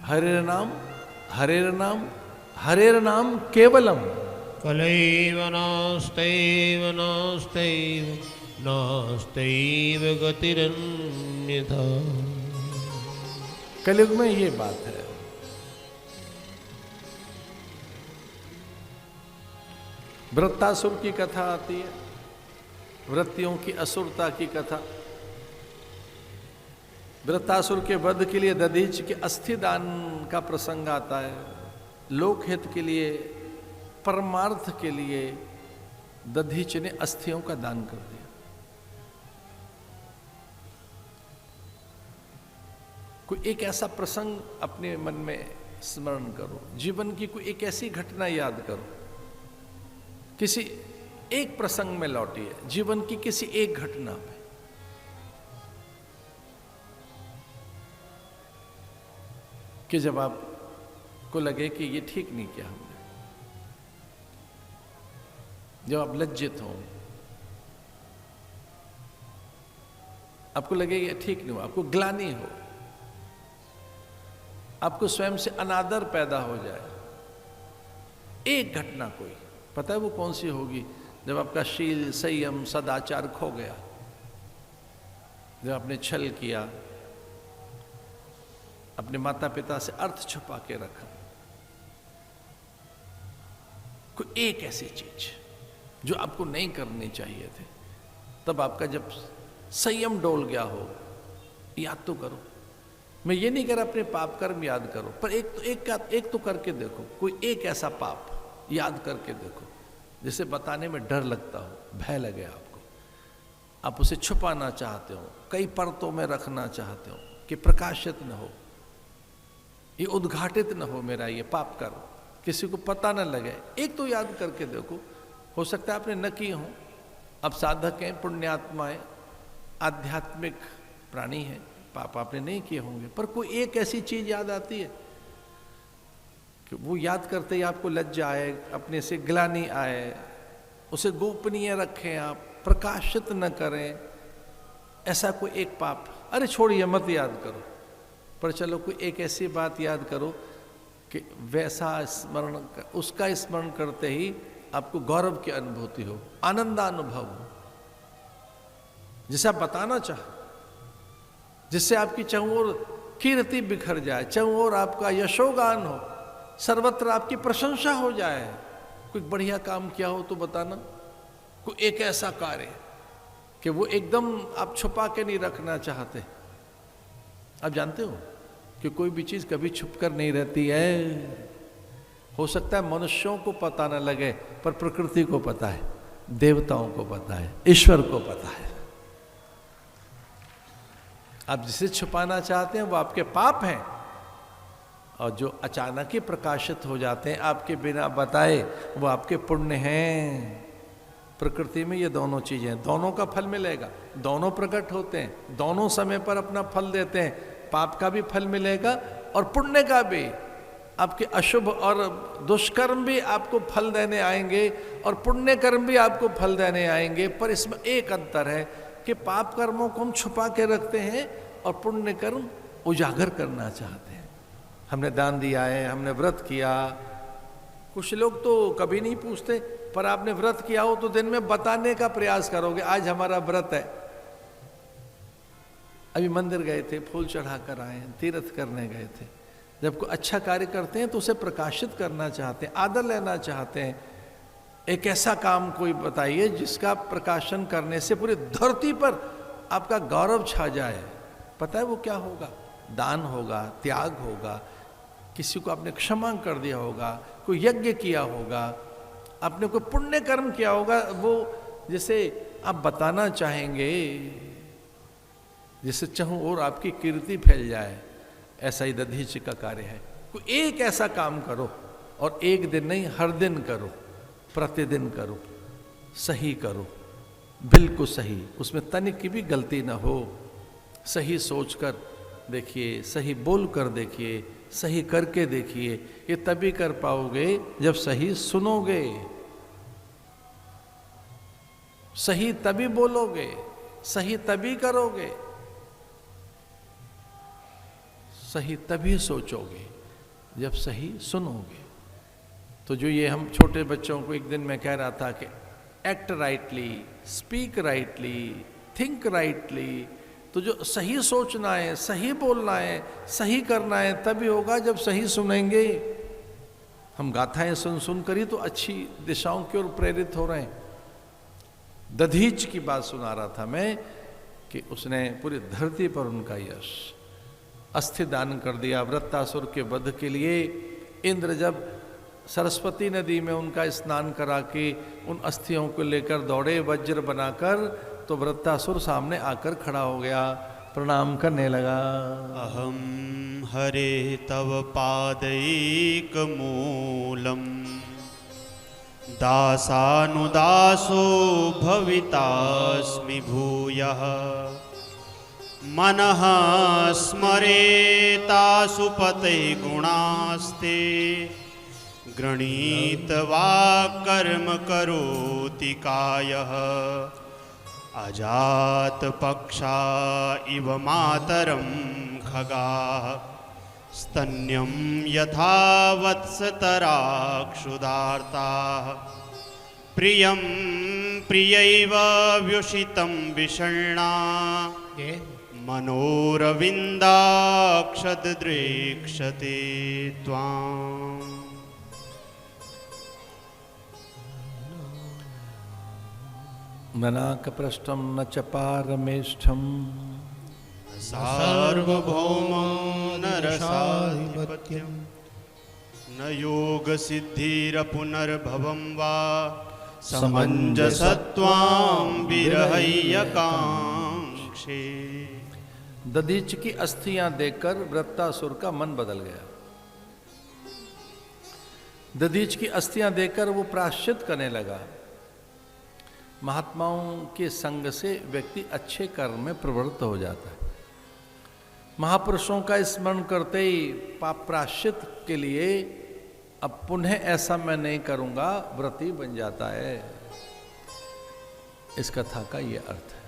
हरेर नाम हरेर नाम हरेर नाम केवलम। कलैव नास्तैव नास्तैव नास्तैव गतिरन्यथा। कलयुग में ये बात है। वृत्तासुर की कथा आती है, वृत्तियों की असुरता की कथा। वृत्तासुर के वध के लिए दधीच के अस्थि दान का प्रसंग आता है। लोकहित के लिए, परमार्थ के लिए दधीच ने अस्थियों का दान कर दिया। कोई एक ऐसा प्रसंग अपने मन में स्मरण करो, जीवन की कोई एक ऐसी घटना याद करो, किसी एक प्रसंग में लौटिए, जीवन की किसी एक घटना पे। कि जब आपको लगे कि ये ठीक नहीं किया हमने, जब आप लज्जित हो, आपको लगे ये ठीक नहीं हो, आपको ग्लानि हो, आपको स्वयं से अनादर पैदा हो जाए, एक घटना कोई, पता है वो कौन सी होगी? जब आपका शील, संयम, सदाचार खो गया, जब आपने छल किया, अपने माता पिता से अर्थ छुपा के रखा। कोई एक ऐसी चीज जो आपको नहीं करनी चाहिए थी, तब आपका जब संयम डोल गया हो, याद तो करो। मैं ये नहीं कह रहा अपने पाप कर्म याद करो, पर एक तो करके देखो, कोई एक ऐसा पाप याद करके देखो जिसे बताने में डर लगता हो, भय लगे आपको, आप उसे छुपाना चाहते हो, कई परतों में रखना चाहते हो कि प्रकाशित न हो, ये उद्घाटित न हो, मेरा ये पाप कर्म किसी को पता न लगे। एक तो याद करके देखो, हो सकता है आपने न की हो, अब साधक हैं, पुण्यात्माएं, आध्यात्मिक प्राणी हैं, पाप आपने नहीं किए होंगे, पर कोई एक ऐसी चीज याद आती है कि वो याद करते ही आपको लज्जा आए, अपने से ग्लानि आए, उसे गोपनीय रखें, आप प्रकाशित न करें, ऐसा कोई एक पाप। अरे छोड़िए, मत याद करो, पर चलो कोई एक ऐसी बात याद करो कि वैसा स्मरण, उसका स्मरण करते ही आपको गौरव की अनुभूति हो, आनंदानुभव हो, जिसे आप बताना चाहो, जिससे आपकी चहुओर कीर्ति बिखर जाए, चहुओर आपका यशोगान हो, सर्वत्र आपकी प्रशंसा हो जाए। कोई बढ़िया काम किया हो तो बताना, कोई एक ऐसा कार्य कि वो एकदम आप छुपा के नहीं रखना चाहते। आप जानते हो कि कोई भी चीज कभी छुपकर नहीं रहती है। हो सकता है मनुष्यों को पता न लगे, पर प्रकृति को पता है, देवताओं को पता है, ईश्वर को पता है। आप जिसे छुपाना चाहते हैं वो आपके पाप हैं, और जो अचानक ही प्रकाशित हो जाते हैं आपके बिना बताए, वो आपके पुण्य हैं। प्रकृति में ये दोनों चीजें, दोनों का फल मिलेगा, दोनों प्रकट होते हैं, दोनों समय पर अपना फल देते हैं। पाप का भी फल मिलेगा और पुण्य का भी। आपके अशुभ और दुष्कर्म भी आपको फल देने आएंगे और पुण्य कर्म भी आपको फल देने आएंगे। पर इसमें एक अंतर है कि पाप कर्मों को हम छुपा के रखते हैं और पुण्य कर्म उजागर करना चाहते हैं। हमने दान दिया है, हमने व्रत किया। कुछ लोग तो कभी नहीं पूछते, पर आपने व्रत किया हो तो दिन में बताने का प्रयास करोगे, आज हमारा व्रत है। अभी मंदिर गए थे, फूल चढ़ा कर आए, तीर्थ करने गए थे। जब कोई अच्छा कार्य करते हैं तो उसे प्रकाशित करना चाहते हैं, आदर लेना चाहते हैं। एक ऐसा काम कोई बताइए जिसका प्रकाशन करने से पूरी धरती पर आपका गौरव छा जाए। पता है वो क्या होगा? दान होगा, त्याग होगा, किसी को आपने क्षमा कर दिया होगा, कोई यज्ञ किया होगा, आपने कोई पुण्य कर्म किया होगा, वो जिसे आप बताना चाहेंगे, जिससे चाहूं और आपकी कीर्ति फैल जाए। ऐसा ही दधीच का कार्य है। कोई एक ऐसा काम करो, और एक दिन नहीं, हर दिन करो, प्रतिदिन करो, सही करो, बिल्कुल सही, उसमें तनिक की भी गलती ना हो। सही सोचकर देखिए, सही बोल कर देखिए, सही करके देखिए। ये तभी कर पाओगे जब सही सुनोगे, सही तभी बोलोगे, सही तभी करोगे, सही तभी सोचोगे। जब सही सुनोगे। तो जो ये हम छोटे बच्चों को एक दिन मैं कह रहा था कि act rightly, speak rightly, think rightly, तो जो सही सोचना है, सही बोलना है, सही करना है तभी होगा जब सही सुनेंगे। हम गाथाएं सुन सुन कर ही तो अच्छी दिशाओं की ओर प्रेरित हो रहे हैं। दधीच की बात सुना रहा था मैं कि उसने पूरी धरती पर उनका यश, अस्थि दान कर दिया वृत्तासुर के वध के लिए। इंद्र जब सरस्वती नदी में उनका स्नान करा के उन अस्थियों को लेकर दौड़े वज्र बनाकर, तो वृत्तासुर सामने आकर खड़ा हो गया, प्रणाम करने लगा। अहम हरे तव पादैक मूलम दासानुदासो भवितास्मि भूयः मनः स्मरेतासु पते गुणास्ते गृणीत्वा कर्म करोति कायः अजात पक्षा इव मातरं खगाः स्तन्यं यथा वत्सतराक्षुदार्ताः प्रियं प्रियैव व्युषितं विषण्णा मनोरविन्दाक्षदृक्षते त्वाम्। मनाकपृष्ठं न च पारमेष्ठं सार्वभौमं न रसाधिपत्यं न योगसिद्धिरपुनर्भवं वा समञ्जसत्वां विरहय्यकाङ्क्षे। दधीच की अस्थियां देखकर वृत्तासुर का मन बदल गया। दधीच की अस्थियां देखकर वो प्रायश्चित करने लगा। महात्माओं के संग से व्यक्ति अच्छे कर्म में प्रवृत्त हो जाता है। महापुरुषों का स्मरण करते ही पाप प्रायश्चित के लिए अब पुनः ऐसा मैं नहीं करूंगा व्रती बन जाता है। इस कथा का ये अर्थ है।